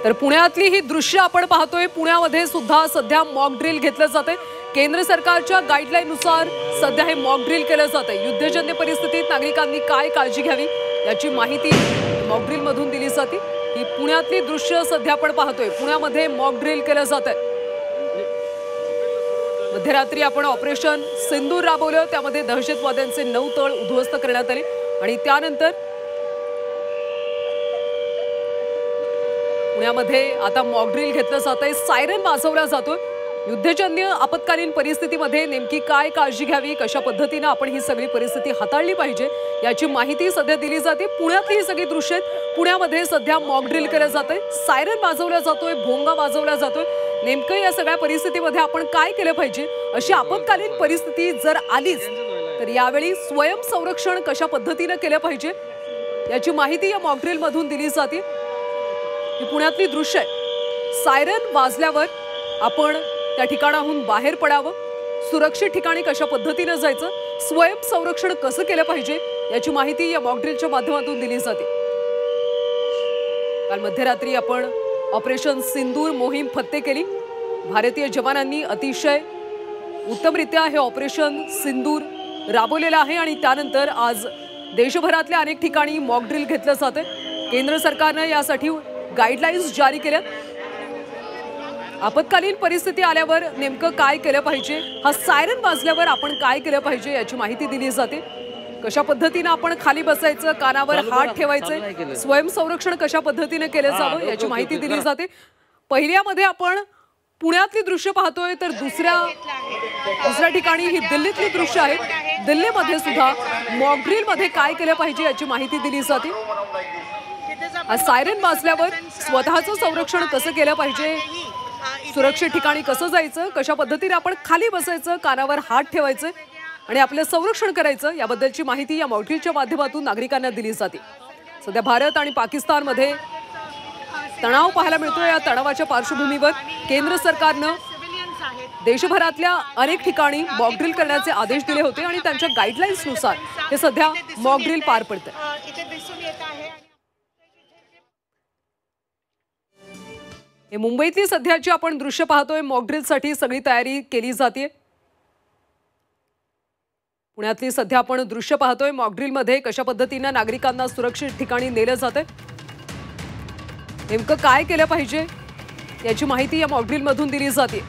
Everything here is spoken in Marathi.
तर पुण्यातली ही दृश्य आपण पाहतोय। पुण्यामध्ये सुद्धा सध्या मॉक ड्रिल घेतलं जाते। केंद्र सरकारच्या गाईडलाईननुसार सध्या हे मॉक ड्रिल केलं जाते। युद्धजन्य परिस्थितीत नागरिकांनी काय काळजी घ्यावी याची माहिती मॉक ड्रिल मधून दिली जाते। ही पुण्यातली दृश्य सध्या आपण पाहतोय। पुण्यामध्ये मॉक ड्रिल केलं जातंय। मध्यरात्री आपण ऑपरेशन सिंदूर राबवलं, त्यामध्ये दहशतवाद्यांचे 9 तळ उद्ध्वस्त करण्यात आले आणि त्यानंतर पुण्यामध्ये आता मॉक ड्रिल घेतलं जातंय। सायरन वाजवला जातोय। युद्धजन्य आपत्कालीन परिस्थितीमध्ये नेमकी काय काळजी घ्यावी, कशा पद्धतीने आपण ही सगळी परिस्थिती हाताळली पाहिजे याची माहिती सध्या दिली जाते। पुण्यातली ही सगळी दृश्ये पुण्यामध्ये सध्या मॉक ड्रिल केलं जातंय। सायरन वाजवला जातोय, भोंगा वाजवला जातोय। नेमकं या सगळ्या परिस्थितीमध्ये आपण काय केलं पाहिजे, अशी आपत्कालीन परिस्थिती जर आलीच तर यावेळी स्वयंसंरक्षण कशा पद्धतीने केलं पाहिजे याची माहिती या मॉक ड्रिल मधून दिली जाते। ही पुण्यातली दृश्य आहे। सायरन वाजल्यावर आपण त्या ठिकाणाहून बाहेर पडावं, सुरक्षित ठिकाणी कशा पद्धतीने जायचं, स्वयंसंरक्षण कसं केलं पाहिजे याची माहिती या मॉक ड्रिलच्या माध्यमातून दिली जाते। काल मध्यरात्री आपण ऑपरेशन सिंदूर मोहीम फत्ते केली। भारतीय जवानांनी अतिशय उत्तमरित्या हे ऑपरेशन सिंदूर राबवलेलं आहे आणि त्यानंतर आज देशभरातल्या अनेक ठिकाणी मॉक ड्रिल घेतलं जाते। केंद्र सरकारने यासाठी गाईडलाईन्स जारी केल्यात। आपत्कालीन परिस्थिती आल्यावर नेमकं काय केलं पाहिजे, हा सायरन वाजल्यावर आपण काय केलं पाहिजे याची माहिती दिली जाते। कशा पद्धतीने आपण खाली बसायचं, कानावर हात ठेवायचे, स्वयंसंरक्षण कशा पद्धतीने केलं जावं याची माहिती दिली जाते। पहिल्यामध्ये आपण पुण्यातली दृश्य पाहतोय, तर दुसऱ्या ठिकाणी ही दिल्लीतली दृश्य आहेत। दिल्लीमध्ये सुद्धा मॉक ड्रिल मध्ये काय केलं पाहिजे याची माहिती दिली जाते। सायरन वाजल्यावर स्वतःचं संरक्षण कसं केलं पाहिजे, सुरक्षित ठिकाणी कसं जायचं, कशा पद्धतीने आपण खाली बसायचं, कानावर हात ठेवायचे आणि आपलं संरक्षण करायचं याबद्दलची माहिती या मॉक ड्रिलच्या माध्यमातून नागरिकांना दिली जाते। सध्या भारत आणि पाकिस्तानमध्ये तणाव पाहायला मिळतोय। या तणावाच्या पार्श्वभूमीवर केंद्र सरकारनं देशभरातल्या अनेक ठिकाणी मॉक ड्रिल करण्याचे आदेश दिले होते आणि त्यांच्या गाईडलाईन्सनुसार हे सध्या मॉक ड्रिल पार पडतंय। हे मुंबईतली सध्याची आपण दृश्य पाहतोय। मॉक ड्रिलसाठी सगळी तयारी केली जाते। पुण्यातली सध्या आपण दृश्य पाहतोय। मॉक ड्रिलमध्ये कशा पद्धतीने नागरिकांना सुरक्षित ठिकाणी नेलं जातंय, नेमकं काय केलं पाहिजे याची माहिती या मॉक ड्रिल मधून दिली जाते।